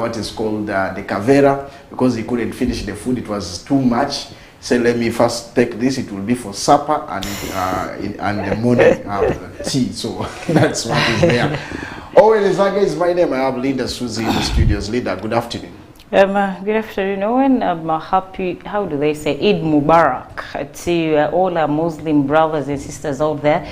what is called the Cavera, because he couldn't finish the food. It was too much. Say, let me first take this. It will be for supper and the morning tea. So that's what is there. Owen Ezaga is my name. I have Linda Susie in the studios. Linda, good afternoon. Good afternoon, Owen. Happy, how do they say, Eid Mubarak to all our Muslim brothers and sisters out there.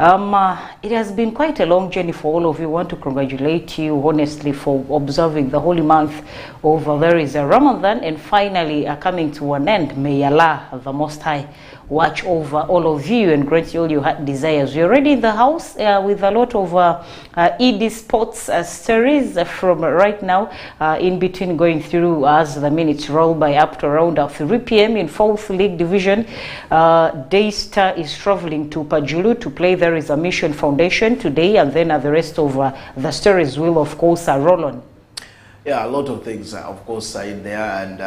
It has been quite a long journey for all of you. I want to congratulate you, honestly, for observing the holy month of there is a Ramadan and finally coming to an end. May Allah, the Most High, watch over all of you and grant you all your heart desires. We're already in the house with a lot of Eid sports stories from right now, in between going through as the minutes roll by up to around 3 p.m. in 4th League Division. Daystar is traveling to Pajulu to play. There is a Mission Foundation today, and then the rest of the stories will, of course, roll on. Yeah, a lot of things, of course, are in there, and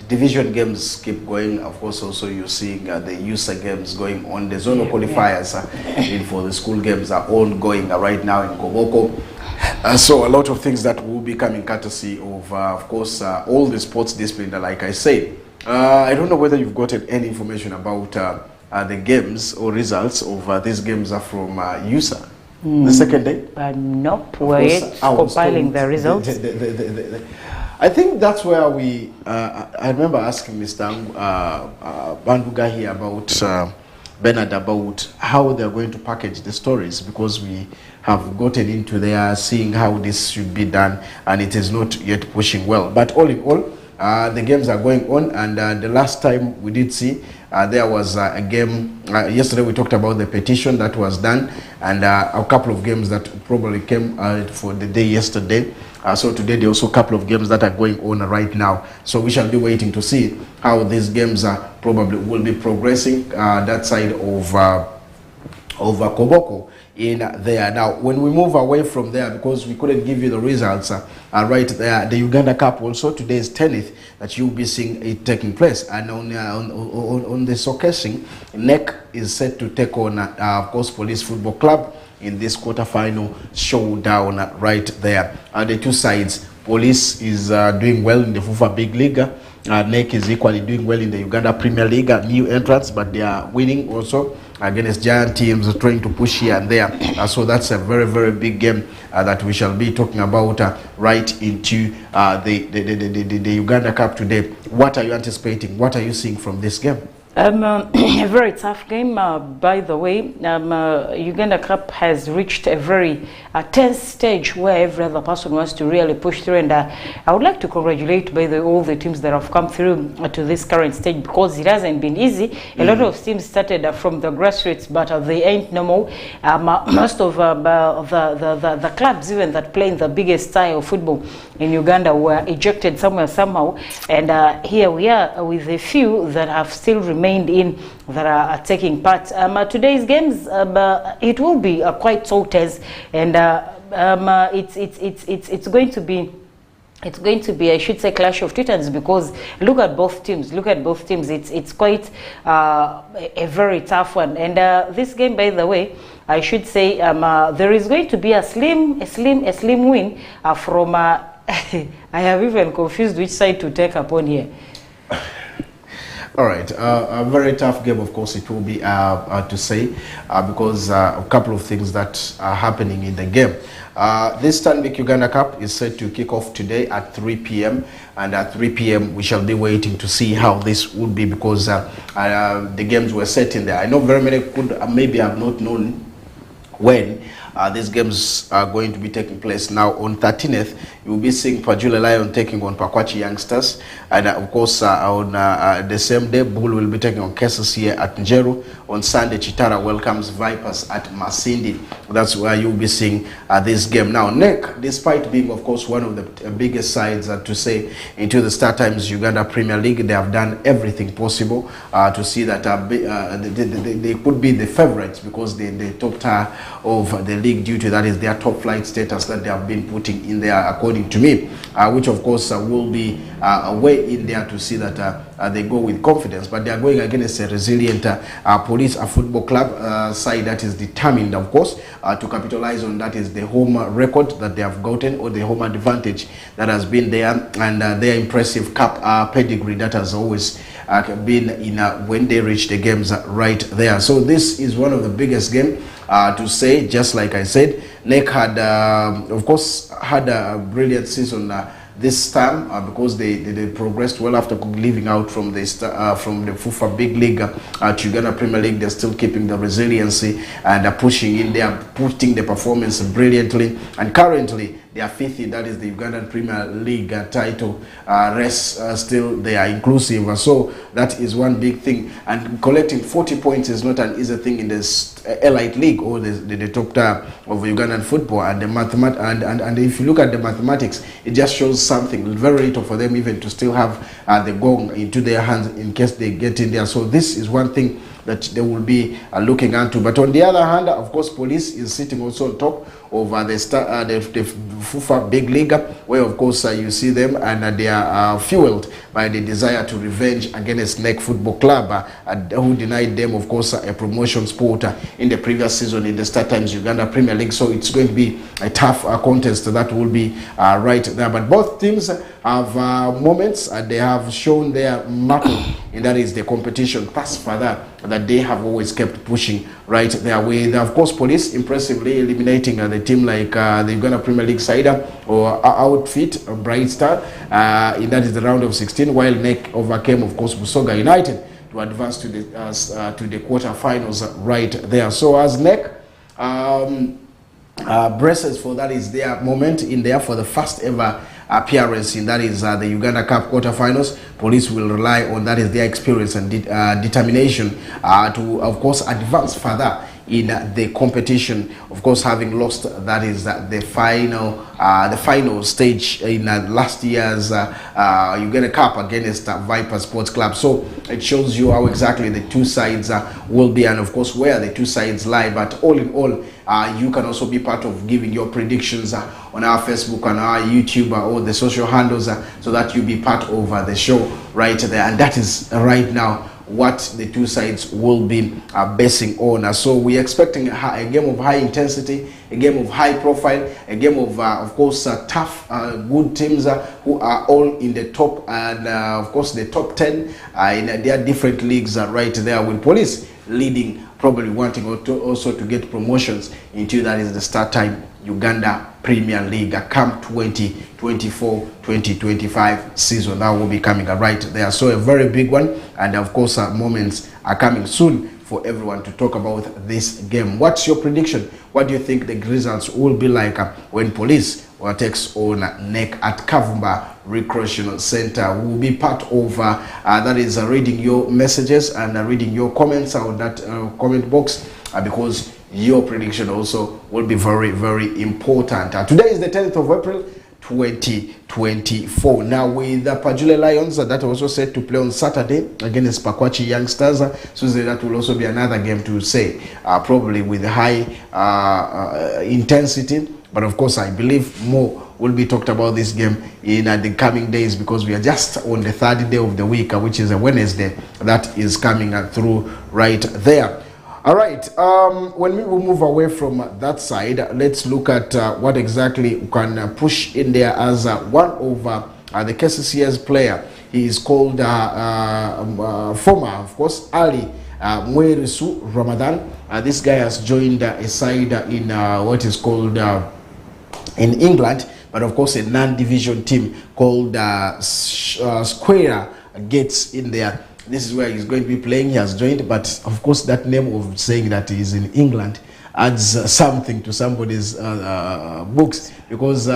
division games keep going. Of course, also you're seeing the USA games going on. The zonal qualifiers for the school games are all going right now in Koboko. So a lot of things that will be coming courtesy of course, all the sports discipline, like I said. I don't know whether you've gotten any information about the games or results of these games are from USA. The second day? Nope, we're yet compiling the results. I think that's where we, I remember asking Mr. Banduga here about, Bernard, about how they're going to package the stories, because we have gotten into there seeing how this should be done, and it is not yet pushing well. But all in all, the games are going on, and the last time we did see, there was a game, yesterday we talked about the petition that was done, and a couple of games that probably came for the day yesterday. So today there are also a couple of games that are going on right now. So we shall be waiting to see how these games probably will be progressing that side of Koboko in there. Now, when we move away from there, because we couldn't give you the results right there, the Uganda Cup also, today is 10th that you'll be seeing it taking place. And on the showcasing, NEC is set to take on, of course, Police Football Club in this quarter-final showdown right there. The two sides, Police is doing well in the FUFA Big League. NEC is equally doing well in the Uganda Premier League. New entrants, but they are winning also against giant teams, trying to push here and there. So that's a very, very big game that we shall be talking about right into the Uganda Cup today. What are you anticipating? What are you seeing from this game? A very tough game, by the way. Uganda Cup has reached a very tense stage where every other person wants to really push through, and I would like to congratulate, by the way, all the teams that have come through to this current stage, because it hasn't been easy. A lot of teams started from the grassroots, but they ain't no more. Most of the clubs, even that play in the biggest style of football in Uganda, were ejected somewhere, somehow, and here we are with a few that have still remained in, that are taking part. Today's games, it will be quite sorted, and it's going to be. It's going to be, I should say, clash of titans, because look at both teams. It's quite a very tough one. And this game, by the way, I should say, there is going to be a slim win from. I have even confused which side to take upon here. All right, a very tough game, of course, it will be to say, because a couple of things that are happening in the game. This Stanbic Uganda Cup is set to kick off today at 3 p.m. and at 3 p.m. we shall be waiting to see how this would be, because the games were set in there. I know very many could maybe have not known when these games are going to be taking place. Now on 13th, you will be seeing Pajula Lion taking on Pakwachi Youngsters, and of course on the same day, Bull will be taking on Kesses here at Njeru. On Sunday, Chitara welcomes Vipers at Masindi. That's where you'll be seeing this game. Now NEC, despite being of course one of the biggest sides to say into the Star Times Uganda Premier League, they have done everything possible to see that they could be the favorites, because they're the top tier of the league. League due to that is their top flight status that they have been putting in there, according to me, which of course will be a way in there to see that they go with confidence. But they are going against a resilient Police, a football club side that is determined, of course, to capitalize on that is the home record that they have gotten, or the home advantage that has been there, and their impressive cup pedigree that has always been in when they reach the games right there. So this is one of the biggest games to say. Just like I said, NEC had of course had a brilliant season this time because they progressed well after leaving out from the FUFA Big League to Uganda Premier League. They're still keeping the resiliency and pushing in there, putting the performance brilliantly, and currently they are fifth, that is the Ugandan Premier League title race. Still they are inclusive, so that is one big thing, and collecting 40 points is not an easy thing in this elite league, or the top tier of Ugandan football. And the and if you look at the mathematics, it just shows something very little for them even to still have the goal into their hands in case they get in there. So this is one thing that they will be looking into. But on the other hand, of course, Police is sitting also on top of the FUFA Big League, where of course you see them, and they are fueled by the desire to revenge against NEC Football Club, who denied them, of course, a promotion spot in the previous season in the Start Times Uganda Premier League. So it's going to be a tough contest that will be right there. But both teams have moments, and they have shown their mettle, and that is the competition thus far that they have always kept pushing right there. With, of course, Police impressively eliminating the team like the Uganda Premier League side or outfit Bright Star, in that is the round of 16, while NEC overcame, of course, Busoga United to advance to the quarterfinals right there. So as NEC braces for that is their moment in there for the first ever appearance in that is the Uganda Cup quarterfinals. Police will rely on that is their experience and determination to, of course, advance further in the competition. Of course, having lost that is the final stage in last year's Uganda Cup against Viper Sports Club. So it shows you how exactly the two sides will be, and of course where the two sides lie. But all in all, you can also be part of giving your predictions on our Facebook, on our YouTube, or the social handles, so that you be part of the show right there. And that is right now what the two sides will be basing on. So we're expecting a game of high intensity, a game of high profile, a game of course, tough, good teams who are all in the top, and of course the top 10 in their different leagues right there, with Police leading, probably wanting also to get promotions into that is the Start Time Uganda Premier League Camp 2024-2025 season that will be coming right there. So a very big one, and of course moments are coming soon for everyone to talk about this game. What's your prediction? What do you think the results will be like when Police takes on NEC at Kavumba Recreational Center? We will be part of that is reading your messages and reading your comments on that comment box, because your prediction also will be very, very important. Today is the 10th of April 2024. Now with the Pajule Lions that are also set to play on Saturday against Pakwachi Youngsters, so that will also be another game to say, probably with high intensity. But of course, I believe more will be talked about this game in the coming days, because we are just on the third day of the week, which is a Wednesday that is coming through right there. All right, when we will move away from that side, let's look at what exactly we can push in there as one of the KCCA's player. He is called former, of course, Ali Mwerisu Ramadan. This guy has joined a side in what is called in England, but of course a non-division team called Square Gates in there. This is where he's going to be playing. He has joined, but of course that name of saying that he's in England adds something to somebody's books, because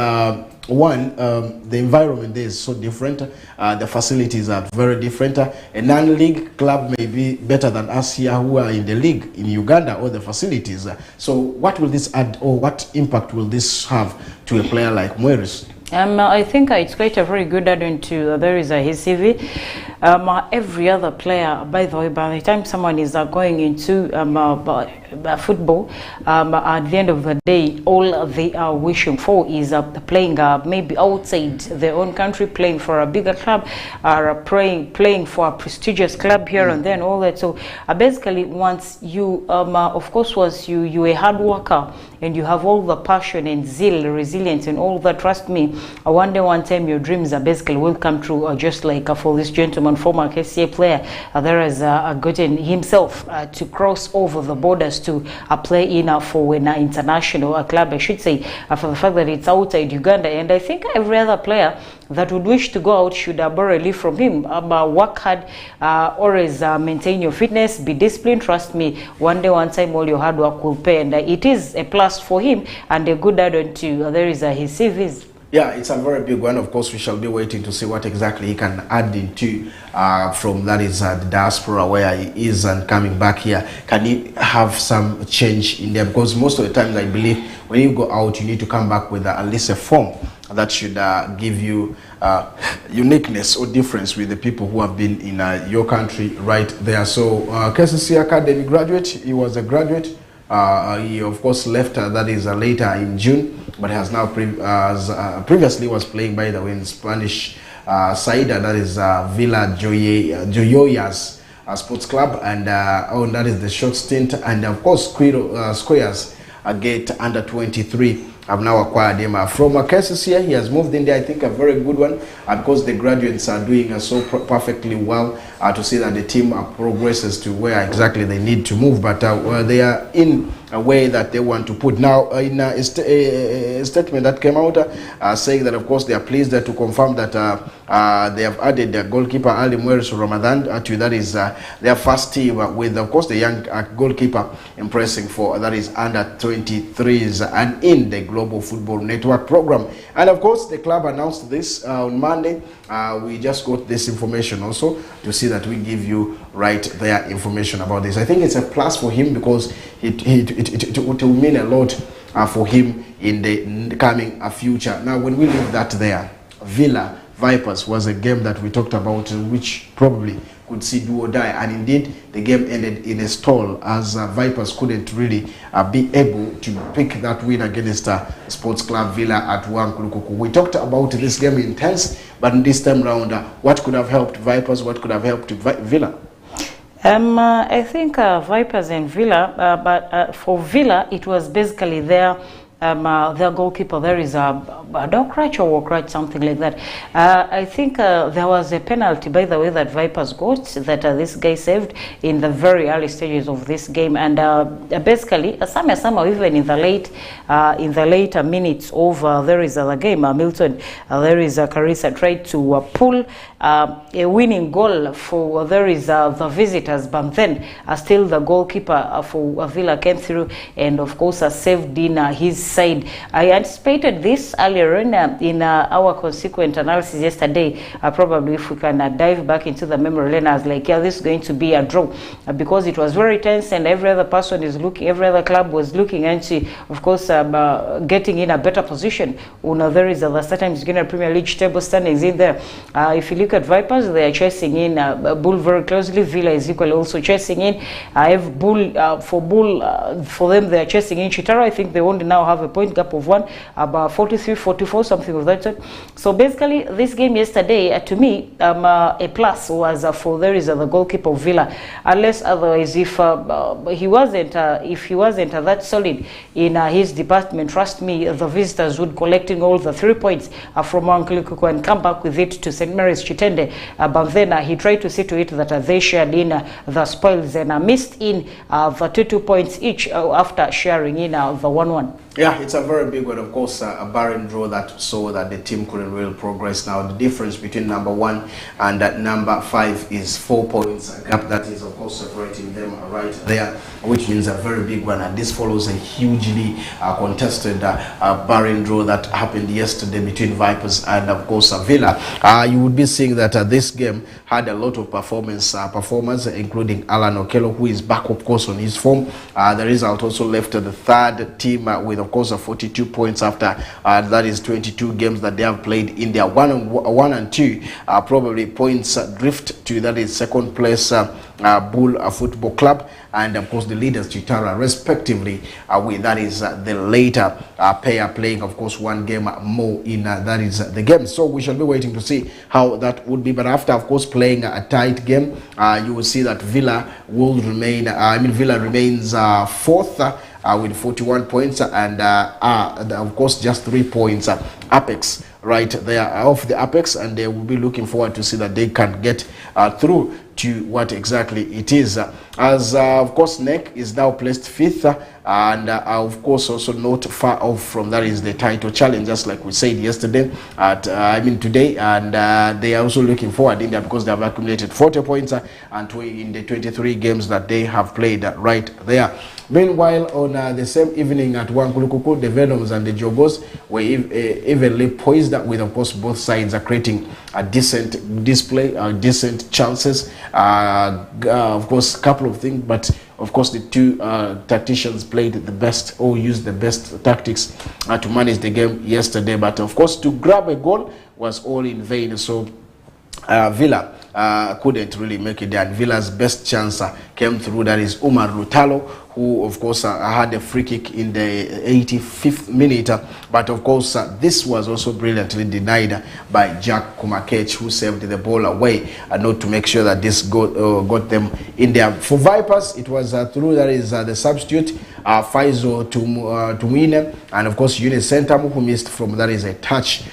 one, the environment there is so different, the facilities are very different. A non-league club may be better than us here who are in the league in Uganda, or the facilities. So what will this add, or what impact will this have to a player like Moeris? I think it's quite a very good add-on to there is his CV. Every other player, by the way, by the time someone is going into football, at the end of the day, all they are wishing for is playing maybe outside their own country, playing for a bigger club, or playing for a prestigious club here and there and all that. So basically, once you, of course, once you a hard worker and you have all the passion and zeal, resilience and all that, trust me, one day, one time, your dreams are basically will come true, just like for this gentleman, former KCA player, there has gotten himself to cross over the borders to play in for an international club, I should say, for the fact that it's outside Uganda. And I think every other player that would wish to go out should borrow a leaf from him. Work hard, always maintain your fitness, be disciplined. Trust me, one day, one time, all your hard work will pay. And it is a plus for him and a good add-on to there is his CVs. Yeah, it's a very big one. Of course, we shall be waiting to see what exactly he can add into from that is the diaspora where he is and coming back here. Can he have some change in there? Because most of the times, I believe, when you go out, you need to come back with at least a form that should give you uniqueness or difference with the people who have been in your country right there. So, KCC Academy graduate, he was a graduate. He of course left that is later in June, but has now previously was playing, by the way, in Spanish side, that is Villa Joyoyas Sports Club, and that is the short stint. And of course Squares Gate under 23 have now acquired him from KCC. He has moved in there, I think a very good one, because the graduates are doing so perfectly well to see that the team progresses to where exactly they need to move, but they are in a way that they want to put. Now, in a statement that came out saying that, of course, they are pleased to confirm that they have added the goalkeeper Ali Mueris Ramadan to that is their first team with, of course, the young goalkeeper impressing for that is under 23s and in the Global Football Network program. And of course, the club announced this on Monday. We just got this information also to see that we give you right there information about this. I think it's a plus for him because it will mean a lot for him in the coming future. Now, when we leave that there, Villa Vipers was a game that we talked about, which probably could see do or die, and indeed the game ended in a stall as Vipers couldn't really be able to pick that win against Sports Club Villa at Wankulukuku. We talked about this game intense, but this time round, what could have helped Vipers, what could have helped Villa? I think Vipers and Villa, but for Villa, it was basically their goalkeeper. There is a Dokrach or Wokrach, something like that. I think there was a penalty, by the way, that Vipers got that this guy saved in the very early stages of this game, and basically somehow even in the later minutes of there is the game, Milton, there is Carissa tried to pull a winning goal for there is the visitors, but then still the goalkeeper for Villa came through and of course saved in his side. I anticipated this earlier in our consequent analysis yesterday. Probably if we can dive back into the memory lane, I was like, yeah, this is going to be a draw because it was very tense and every other person is looking, every other club was looking into, of course, getting in a better position. There is the certain Guinean Premier League table standings in there. If you look at Vipers, they are chasing in Bull very closely. Villa is equally also chasing in. I have Bull for them, they are chasing in Chitara. I think they only now have a point gap of one, about 43-44, something of that sort. So basically, this game yesterday, to me, a plus was for there is the goalkeeper of Villa. Unless otherwise, if he wasn't that solid in his department, trust me, the visitors would collecting all the 3 points from Wankulukuku and come back with it to St. Mary's Chitende. But then he tried to see to it that they shared in the spoils and missed in the 2 points each after sharing in the 1-1. Yeah, it's a very big one, of course, a barren draw that saw that the team couldn't really progress. Now, the difference between number 1 and number 5 is 4 points. A gap that is, of course, separating them right there, which means a very big one. And this follows a hugely contested barren draw that happened yesterday between Vipers and, of course, Villa. You would be seeing that this game had a lot of performers, including Alan Okello, who is back, of course, on his form. The result also left the third team with, of course, 42 points after that is 22 games that they have played in their 1 and 2. Probably points drift to that is second place Bull Football Club, and of course the leaders Chitara respectively, with that is the later pair playing, of course, one game more in that is the game. So we shall be waiting to see how that would be. But after, of course, playing a tight game, you will see that Villa will remain. Villa remains fourth with 41 points, and of course just 3 points apex right there off the apex, and they will be looking forward to see that they can get through to what exactly it is. As of course NEC is now placed fifth, and of course also not far off from that is the title challenge, just like we said yesterday today, and they are also looking forward in there because they have accumulated 40 points and in the 23 games that they have played right there. Meanwhile, on the same evening at Wankulukuku, the Venoms and the Jogos were evenly poised, with, of course, both sides are creating a decent display, decent chances. Of course, a couple of things, but of course the two tacticians played the best, or used the best tactics to manage the game yesterday. But of course, to grab a goal was all in vain. So Villa couldn't really make it there. And Villa's best chance came through, that is Umar Lutalo, who of course had a free kick in the 85th minute, but of course this was also brilliantly denied by Jack Kumakech, who saved the ball away, not to make sure that this got them in there. For Vipers, it was through that is the substitute Faizo Tumine, and of course Eunice Sentamu, who missed from that is a touch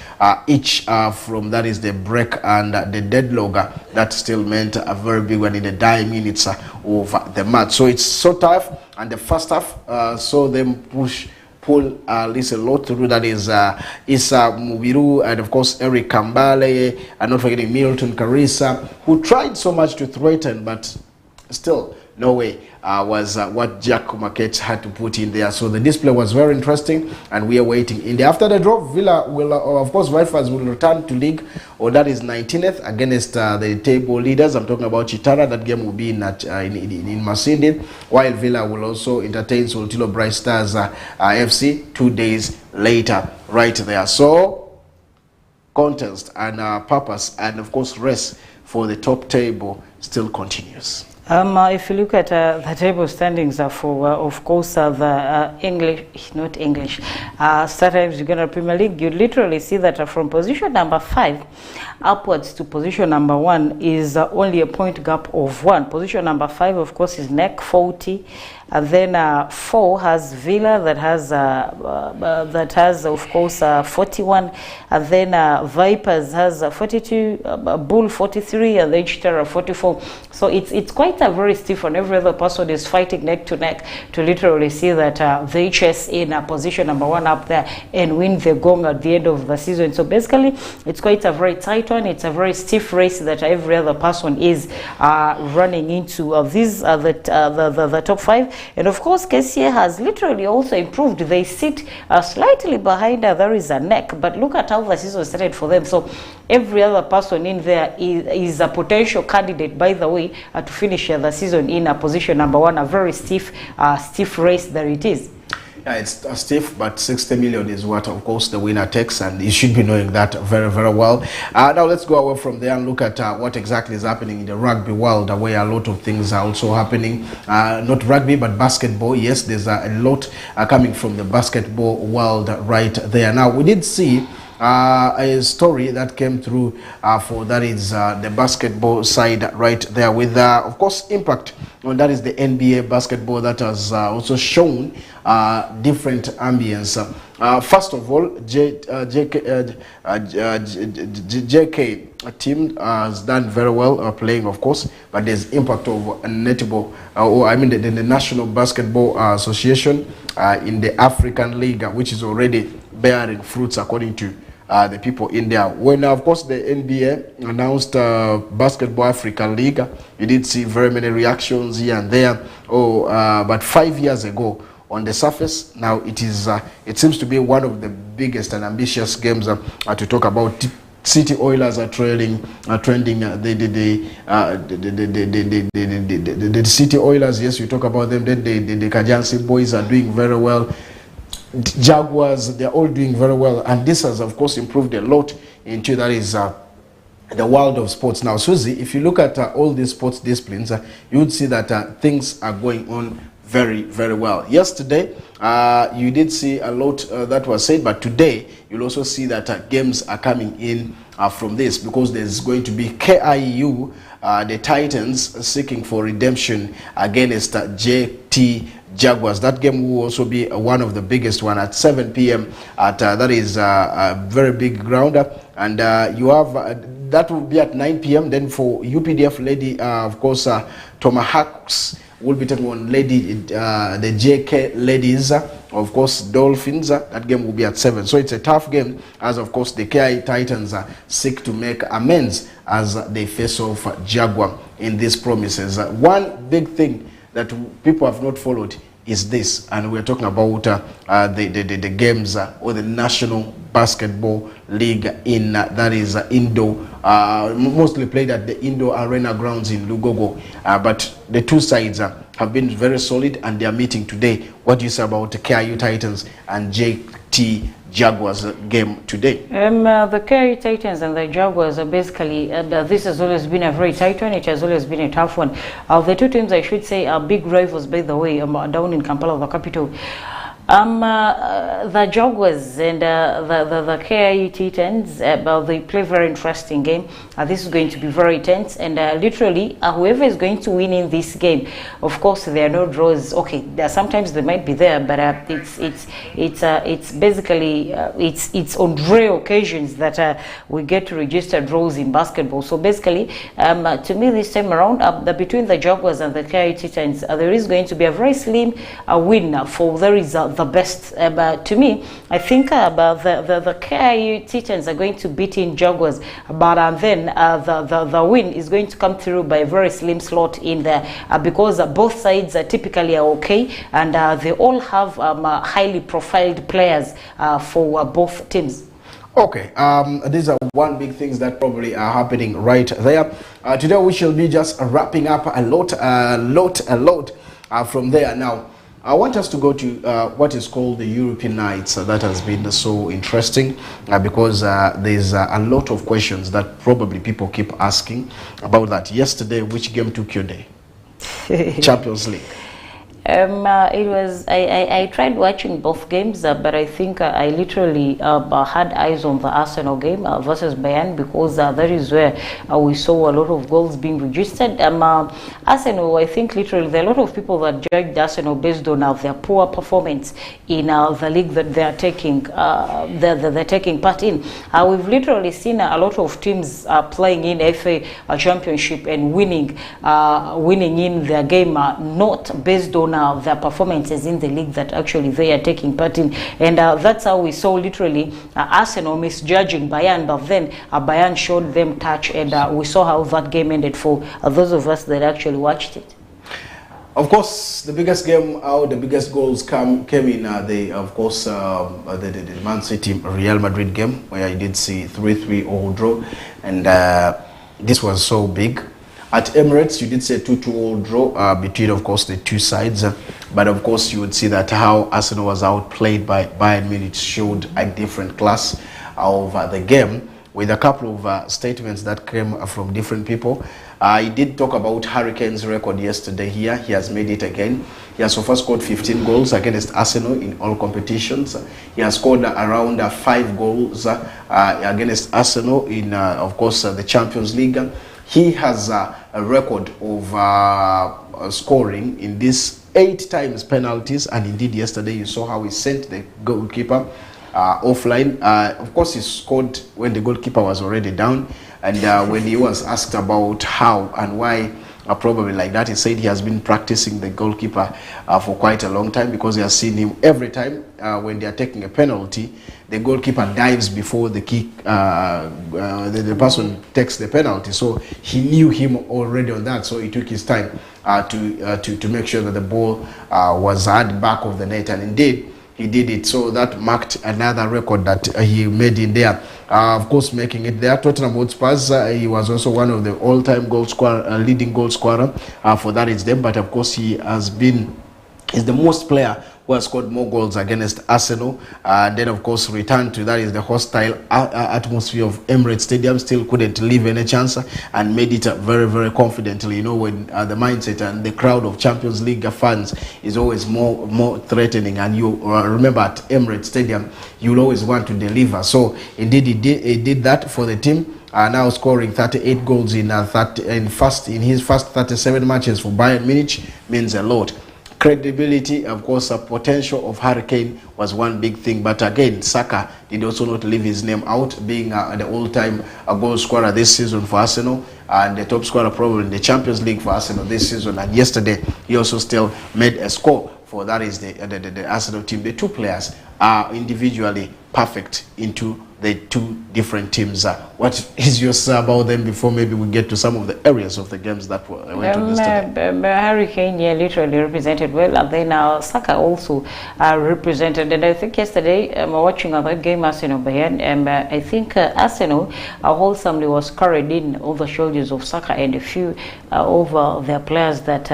each from that is the break and the deadlock. That still meant a very big one in the dying minutes of the match. So it's so tough, and the first half saw them pull at least a lot through. That is Issa Mubiru, and of course Eric Kambale, and not forgetting Milton Karisa, who tried so much to threaten, but still no way was what Jack Kumakech had to put in there. So the display was very interesting, and we are waiting in there. After the draw, Villa will, of course, Vipers will return to league, or that is 19th against the table leaders. I'm talking about Chitara. That game will be in Masindi, while Villa will also entertain Soltilo Bright Stars FC 2 days later, right there. So contest and purpose, and of course race for the top table still continues. If you look at the table standings for, of course, the sometimes you're going to Premier League, you literally see that from position number 5 upwards to position number 1 is only a point gap of 1. Position number 5, of course, is NEC 40. And then 4 has Villa that has of course 41, and then Vipers has 42, Bull 43, and then Chitara 44. So it's quite a very stiff one. Every other person is fighting neck to neck to literally see that they chase in position number 1 up there and win the gong at the end of the season. So basically, it's quite a very tight one. It's a very stiff race that every other person is running into. These are the top 5. And of course, KCA has literally also improved. They sit slightly behind. There is a NEC, but look at how the season started for them. So every other person in there is a potential candidate, by the way, to finish the season in a position number 1. A very stiff race that it is. Yeah, it's stiff, but 60 million is what, of course, the winner takes, and you should be knowing that very, very well. Now let's go away from there and look at what exactly is happening in the rugby world, where a lot of things are also happening. Not rugby, but basketball. Yes, there's a lot coming from the basketball world right there. Now, we did see a story that came through for that is the basketball side right there, with of course impact on that is the NBA basketball that has also shown different ambience. First of all, JK team has done very well playing, of course, but there's impact of netball, the National Basketball Association in the African League, which is already bearing fruits according to the people in there. When, of course, the NBA announced Basketball African League, you did see very many reactions here and there. But 5 years ago, on the surface, now it seems to be one of the biggest and ambitious games to talk about City Oilers are trending. The City Oilers, yes, you talk about them. Then the Kajansi boys are doing very well. Jaguars, they're all doing very well, and this has of course improved a lot into that is the world of sports. Now, Susie, if you look at all these sports disciplines, you would see that things are going on very, very well. Yesterday, you did see a lot that was said, but today you'll also see that games are coming in from this, because there's going to be KIU, the Titans, seeking for redemption against JT Jaguars. That game will also be one of the biggest one at 7 p.m. at that is a very big ground, and you have that will be at 9 p.m. Then for UPDF Lady, of course, Tomahawks will be taking on Lady the JK Ladies, of course, Dolphins. That game will be at 7. So it's a tough game, as of course the KI Titans seek to make amends as they face off Jaguar in these promises. One big thing that people have not followed is this, and we're talking about the games or the National Basketball League in that is Indo, mostly played at the Indo Arena grounds in Lugogo, but the two sides have been very solid, and they are meeting today. What do you say about the KIU Titans and JT Jaguars game today? The KIU Titans and the Jaguars are basically, this has always been a very tight one. It has always been a tough one. The two teams, I should say, are big rivals, by the way, down in Kampala, the capital. The Jaguars and the KIU Titans, they play very interesting game. This is going to be very tense, and literally whoever is going to win in this game, of course there are no draws. Okay, sometimes they might be there, but it's basically it's on rare occasions that we get to register draws in basketball. So basically, to me this time around, between the Jaguars and the KIU Titans, there is going to be a very slim win for the best. But to me, I think the KIU Titans are going to beat in Jaguars, but then the win is going to come through by a very slim slot in there, because both sides typically are okay, and they all have highly profiled players for both teams. Okay, these are one big things that probably are happening right there. Today we shall be just wrapping up a lot from there. Now, I want us to go to what is called the European Nights. That has been so interesting because there's a lot of questions that probably people keep asking about that. Yesterday, which game took your day? Champions League. It was, I tried watching both games, but I think I literally had eyes on the Arsenal game versus Bayern, because that is where we saw a lot of goals being registered. Arsenal, I think literally there are a lot of people that judged Arsenal based on their poor performance in the league that they are taking they're taking part in. We've literally seen a lot of teams playing in FA Championship and winning in their game, not based on their performances in the league that actually they are taking part in, and that's how we saw literally Arsenal misjudging Bayern, but then Bayern showed them touch, and we saw how that game ended for those of us that actually watched it. Of course, the biggest game out, the biggest goals came in the Man City Real Madrid game, where I did see 3-3 all draw, and this was so big. At Emirates, you did say 2-2 all draw between, of course, the two sides. But, of course, you would see that how Arsenal was outplayed by Bayern Munich showed a different class of the game, with a couple of statements that came from different people. He did talk about Harry Kane's record yesterday here. He has made it again. He has so far scored 15 goals against Arsenal in all competitions. He has scored around 5 goals against Arsenal in, of course, the Champions League. He has a record of scoring in this 8 times penalties, and indeed yesterday you saw how he sent the goalkeeper offline. Of course, he scored when the goalkeeper was already down, and when he was asked about how and why probably like that, he said he has been practicing the goalkeeper for quite a long time, because he has seen him every time when they are taking a penalty, the goalkeeper dives before the kick, the person takes the penalty. So he knew him already on that, so he took his time to make sure that the ball was at the back of the net, and indeed he did it. So that marked another record that he made in there. of course, making it there. Tottenham Hotspurs, he was also one of the all-time goal scorer, leading goal scorer for that is them. But of course, he's the most player who has scored more goals against Arsenal. Then, of course, returned to that is the hostile atmosphere of Emirates Stadium. Still couldn't leave any chance and made it very, very confidently. You know, when the mindset and the crowd of Champions League fans is always more threatening. And you remember at Emirates Stadium, you'll always want to deliver. So, indeed, he did that for the team. Now scoring 38 goals in his first 37 matches for Bayern Munich means a lot. Credibility, of course, potential of Harry Kane was one big thing. But again, Saka did also not leave his name out, being the all-time goal scorer this season for Arsenal and the top scorer probably in the Champions League for Arsenal this season. And yesterday, he also still made a score for that is the Arsenal team. The two players are individually perfect into the two different teams. What is your say about them before maybe we get to some of the areas of the games that went on yesterday? Harry Kane literally represented well, and then Saka also represented. And I think yesterday, watching that game, Arsenal Bayern, I think Arsenal wholesomely was carried in on the shoulders of Saka and a few of their players that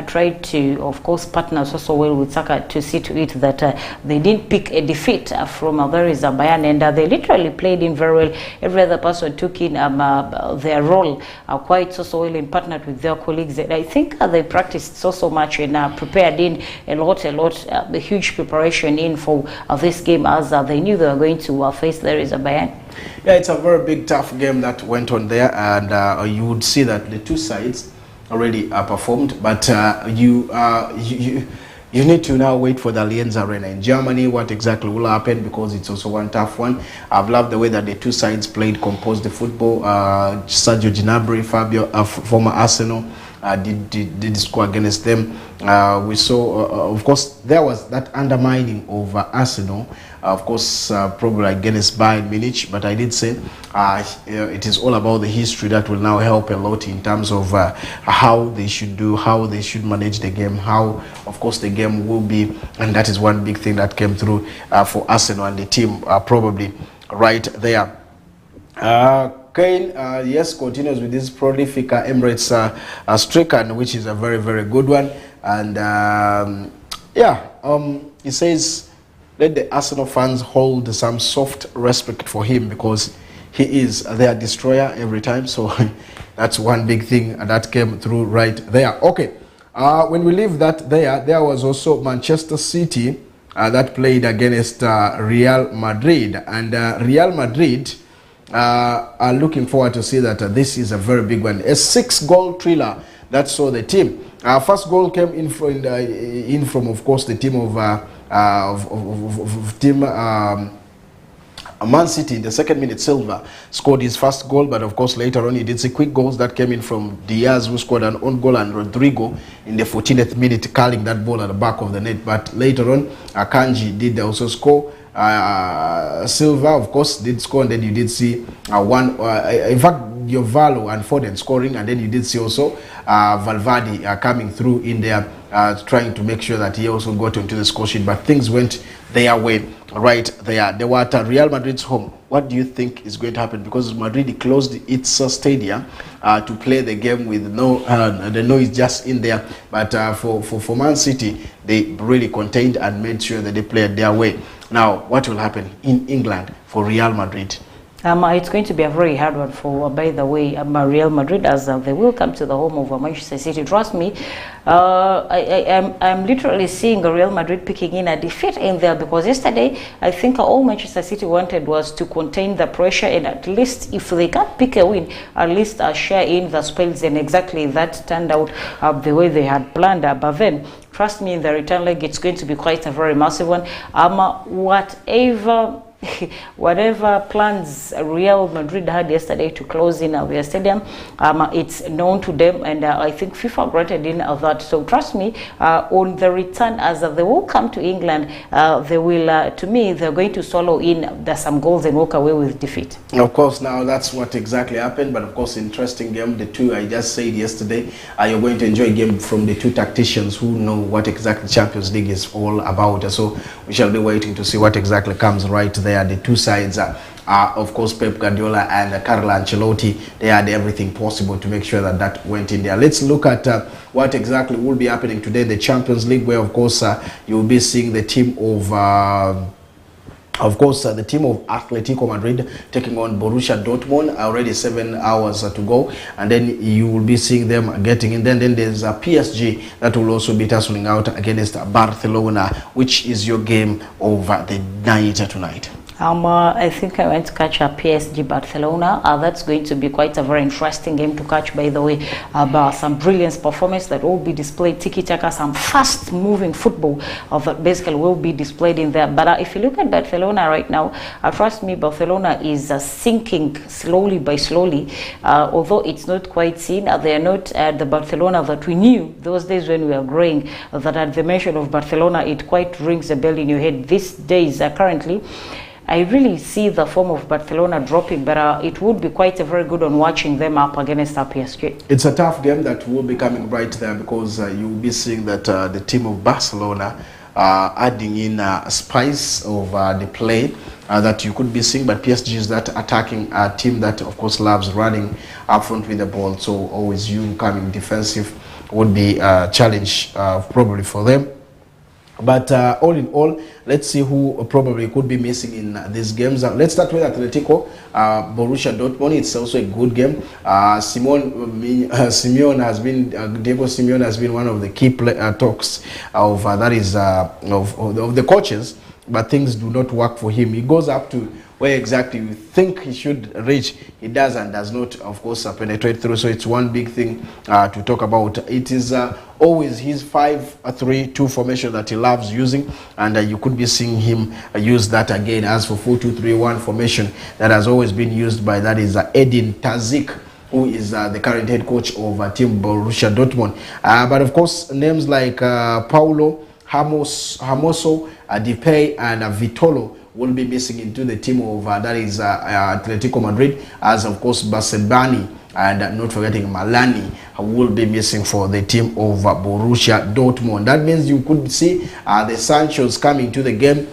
tried to, of course, partner so well with Saka to see to it that they didn't pick a defeat from there is a Bayern, and they literally played in very well. Every other person took in their role quite so well and partnered with their colleagues. And I think they practiced so much and prepared in a lot, the huge preparation in for this game as they knew they were going to face there is a Bayern. Yeah, it's a very big, tough game that went on there, and you would see that the two sides already performed, but you need to now wait for the Allianz Arena in Germany, what exactly will happen, because it's also one tough one. I've loved the way that the two sides played, composed the football. Sergio Gnabry, Fabio, former Arsenal, did score against them. We saw, of course, there was that undermining of Arsenal, of course, probably against Bayern Munich, but I did say it is all about the history that will now help a lot in terms of how they should do, how they should manage the game, how, of course, the game will be, and that is one big thing that came through for Arsenal and the team probably right there. Kane, yes, continues with this prolific Emirates streak, which is a very, very good one. And he says, let the Arsenal fans hold some soft respect for him because he is their destroyer every time. So that's one big thing that came through right there. Okay, when we leave that there was also Manchester City that played against Real Madrid. And Real Madrid are looking forward to see that this is a very big one. A 6-goal thriller that saw the team. First goal came in from of course, the team of Man City. In the second minute, Silva scored his first goal, but of course later on he did see quick goals that came in from Diaz, who scored an own goal, and Rodrigo in the 14th minute curling that ball at the back of the net. But later on, Akanji did also score. Silva, of course, did score, and then you did see in fact, Diovalo and Foden scoring, and then you did see also Valverde coming through in there, trying to make sure that he also got into the score sheet. But things went their way right there. They were at Real Madrid's home. What do you think is going to happen? Because Madrid closed its stadium to play the game with the noise just in there. But for Man City, they really contained and made sure that they played their way. Now, what will happen in England for Real Madrid? It's going to be a very hard one for, by the way, Real Madrid, as they will come to the home of Manchester City. Trust me, I'm literally seeing Real Madrid picking in a defeat in there, because yesterday, I think all Manchester City wanted was to contain the pressure, and at least if they can't pick a win, at least share in the spoils, and exactly that turned out the way they had planned. But then, trust me, in the return leg, it's going to be quite a very massive one. Whatever plans Real Madrid had yesterday to close in their stadium, it's known to them, and I think FIFA granted in that. So trust me, on the return, as they will come to England, they will, to me, they're going to swallow in some goals and walk away with defeat. Of course, now that's what exactly happened. But of course, interesting game. The two I just said yesterday, you're going to enjoy a game from the two tacticians who know what exactly Champions League is all about. So we shall be waiting to see what exactly comes right there. The two sides are of course, Pep Guardiola and Carlo Ancelotti, they had everything possible to make sure that that went in there. Let's look at what exactly will be happening today in the Champions League, where, of course, you'll be seeing the team of course, the team of Atletico Madrid taking on Borussia Dortmund. Already 7 hours to go, and then you will be seeing them getting in. Then there's PSG that will also be tussling out against Barcelona. Which is your game over the night tonight? I think I went to catch a PSG Barcelona. That's going to be quite a very interesting game to catch, by the way. Some brilliant performance that will be displayed, tiki-taka, some fast-moving football that basically will be displayed in there. But if you look at Barcelona right now, trust me, Barcelona is sinking slowly by slowly. Although it's not quite seen, they are not the Barcelona that we knew those days when we were growing. That at the mention of Barcelona, it quite rings a bell in your head. These days, currently, I really see the form of Barcelona dropping, but it would be quite a very good on watching them up against PSG. It's a tough game that will be coming right there, because you'll be seeing that the team of Barcelona adding in spice of the play that you could be seeing, but PSG is that attacking team that, of course, loves running up front with the ball. So always you coming defensive would be a challenge probably for them. But all in all, let's see who probably could be missing in these games. Let's start with Atletico, Borussia Dortmund. It's also a good game. Diego Simeone has been one of the key talks of of the coaches, but things do not work for him. He goes up to where exactly you think he should reach, he does and does not, of course, penetrate through. So it's one big thing to talk about. It is always his 5-3-2 formation that he loves using, and you could be seeing him use that again. As for 4-2-3-1 formation that has always been used by, that is Edin Terzic, who is the current head coach of team Borussia Dortmund. But of course, names like Paulo Hermoso, Depay, and Vitolo will be missing into the team of that is Atletico Madrid, as of course Basebani and not forgetting Malani will be missing for the team of Borussia Dortmund. That means you could see the Sanchos coming to the game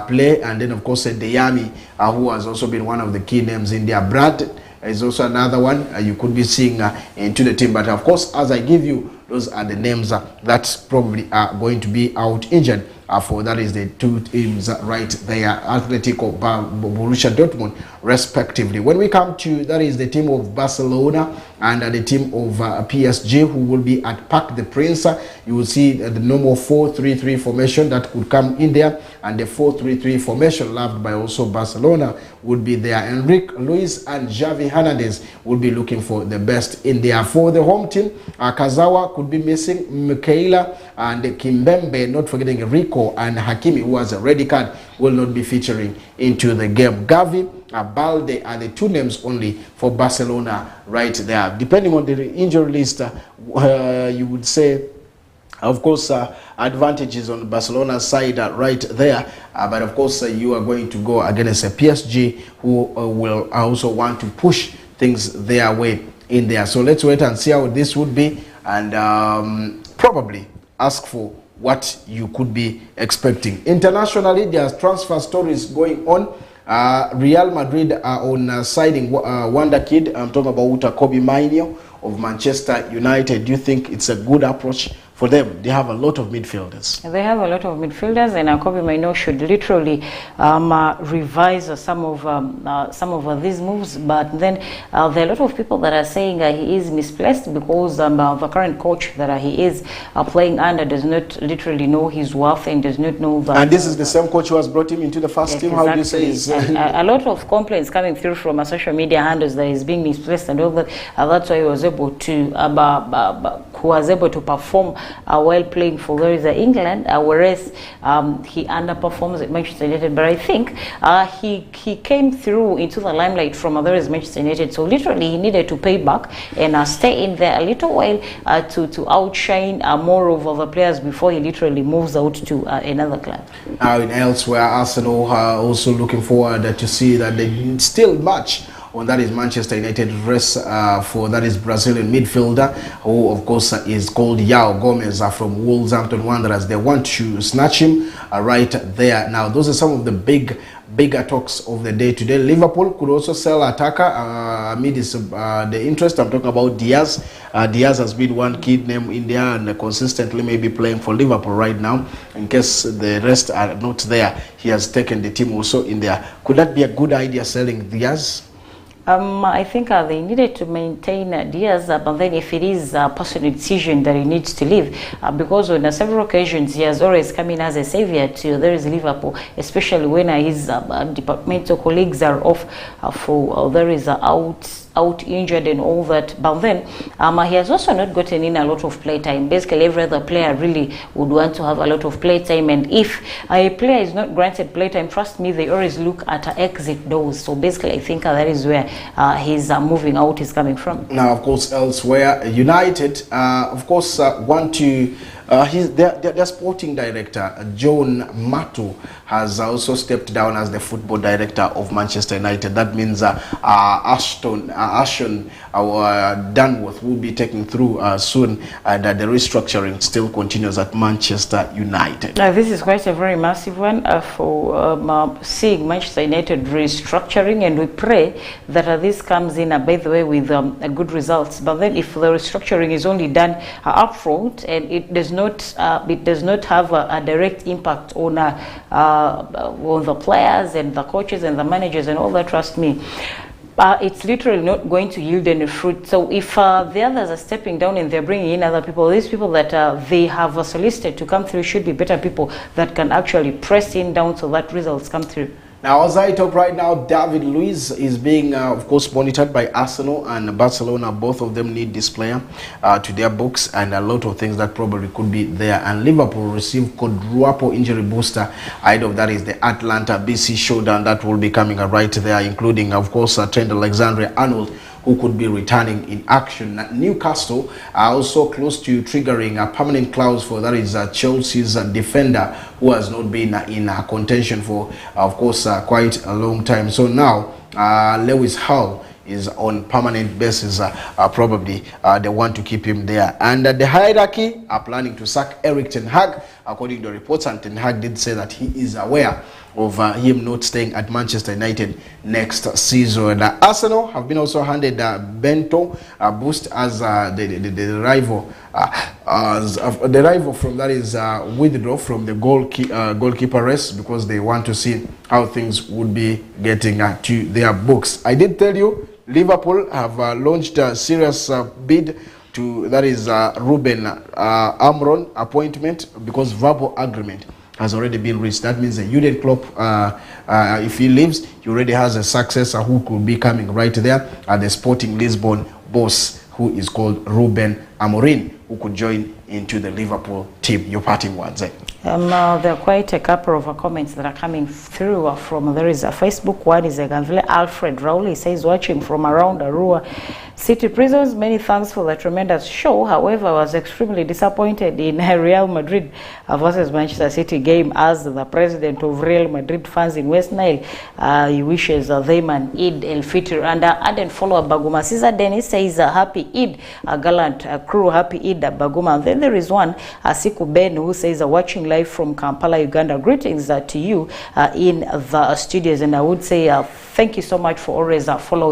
play, and then of course Deyami, who has also been one of the key names in there. Brad is also another one you could be seeing into the team. But of course, as I give you, those are the names that probably are going to be out injured for that is the two teams right there, Atletico, Borussia Dortmund, respectively. When we come to that is the team of Barcelona and the team of PSG, who will be at Parc des Princes, you will see the normal 4-3-3 formation that could come in there, and the 4-3-3 formation loved by also Barcelona would be there. Enrique Luis and Xavi Hernandez will be looking for the best in there. For the home team, Kazawa could be missing, Michaela and Kimpembe, not forgetting Rico and Hakimi, who has a red card, will not be featuring into the game. Gavi, Balde are the two names only for Barcelona right there. Depending on the injury list, you would say, of course, advantages on Barcelona's side right there. But of course, you are going to go against a PSG who will also want to push things their way in there. So let's wait and see how this would be, and probably ask for what you could be expecting. Internationally, there's transfer stories going on. Real Madrid are on siding Wonder Kid. I'm talking about Kobe Mainoo of Manchester United. Do you think it's a good approach for them? They have a lot of midfielders. They have a lot of midfielders, and Kobe Mainoo should literally revise some of these moves. But then there are a lot of people that are saying he is misplaced, because the current coach that he is playing under does not literally know his worth and does not know that. And this is the same coach who has brought him into the first team. How do you say? Is a lot of complaints coming through from social media handles that he's being misplaced and all that. That's why he was able to perform while playing for England, whereas he underperforms at Manchester United. But I think he came through into the limelight from Manchester United, so literally he needed to pay back and stay in there a little while to outshine more of other players before he literally moves out to another club. In elsewhere, Arsenal are also looking forward to see that they still match on that is Manchester United race for that is Brazilian midfielder, who of course is called João Gomes from Wolverhampton Wanderers. They want to snatch him right there. Now those are some of the big bigger talks of the day today. Liverpool could also sell attacker amidst the interest. I'm talking about Diaz. Diaz has been one key name in there and consistently maybe playing for Liverpool right now. In case the rest are not there, he has taken the team also in there. Could that be a good idea, selling Diaz? I think they needed to maintain Diaz, but then if it is a personal decision that he needs to leave, because on several occasions he has always come in as a savior to there is Liverpool, especially when his departmental colleagues are off for there is out injured and all that. But then he has also not gotten in a lot of play time. Basically every other player really would want to have a lot of play time, and if a player is not granted play time, trust me, they always look at exit doors. So basically I think that is where his moving out is coming from. Now of course elsewhere, United of course want to their sporting director John Mato has also stepped down as the football director of Manchester United. That means Ashton Danworth will be taken through soon, and the restructuring still continues at Manchester United. This is quite a very massive one for seeing Manchester United restructuring, and we pray that this comes in, by the way, with good results. But then if the restructuring is only done up front and it does not have a direct impact on the players and the coaches and the managers and all that, trust me, it's literally not going to yield any fruit. So if the others are stepping down and they're bringing in other people, these people that they have solicited to come through should be better people that can actually press in down so that results come through. Now, as I talk right now, David Luiz is being, of course, monitored by Arsenal and Barcelona. Both of them need this player to their books, and a lot of things that probably could be there. And Liverpool received quadruple injury booster. Ahead of that is the Atlanta BC showdown that will be coming right there, including, of course, Trent Alexander-Arnold, who could be returning in action. Newcastle are also close to triggering a permanent clause for that is Chelsea's defender, who has not been in contention for, of course, quite a long time. So now Lewis Hull is on permanent basis. Probably they want to keep him there. And the hierarchy are planning to sack Erik ten Hag, according to reports, and ten Hag did say that he is aware of him not staying at Manchester United next season. Arsenal have been also handed Bento boost as the rival from that is withdraw from the goalkeeper race, because they want to see how things would be getting to their books. I did tell you Liverpool have launched a serious bid to that is Ruben Amorim appointment, because verbal agreement has already been reached. That means that Jurgen Klopp, if he leaves, he already has a successor who could be coming right there at the Sporting Lisbon boss, who is called Ruben Amorim, who could join into the Liverpool team. Your parting words, eh? There are quite a couple of comments that are coming through from, there is a Facebook one, is a Alfred Raul. He says, watching from around Arua City Prisons, many thanks for the tremendous show. However, I was extremely disappointed in Real Madrid versus Manchester City game, as the president of Real Madrid fans in West Nile. He wishes them an Eid el-Fitr. And added follow-up Baguma. Cesar Dennis says, happy Eid, gallant crew, happy Eid Baguma. And then there is one, Siku Ben, who says, watching live from Kampala, Uganda. Greetings to you in the studios. And I would say thank you so much for always following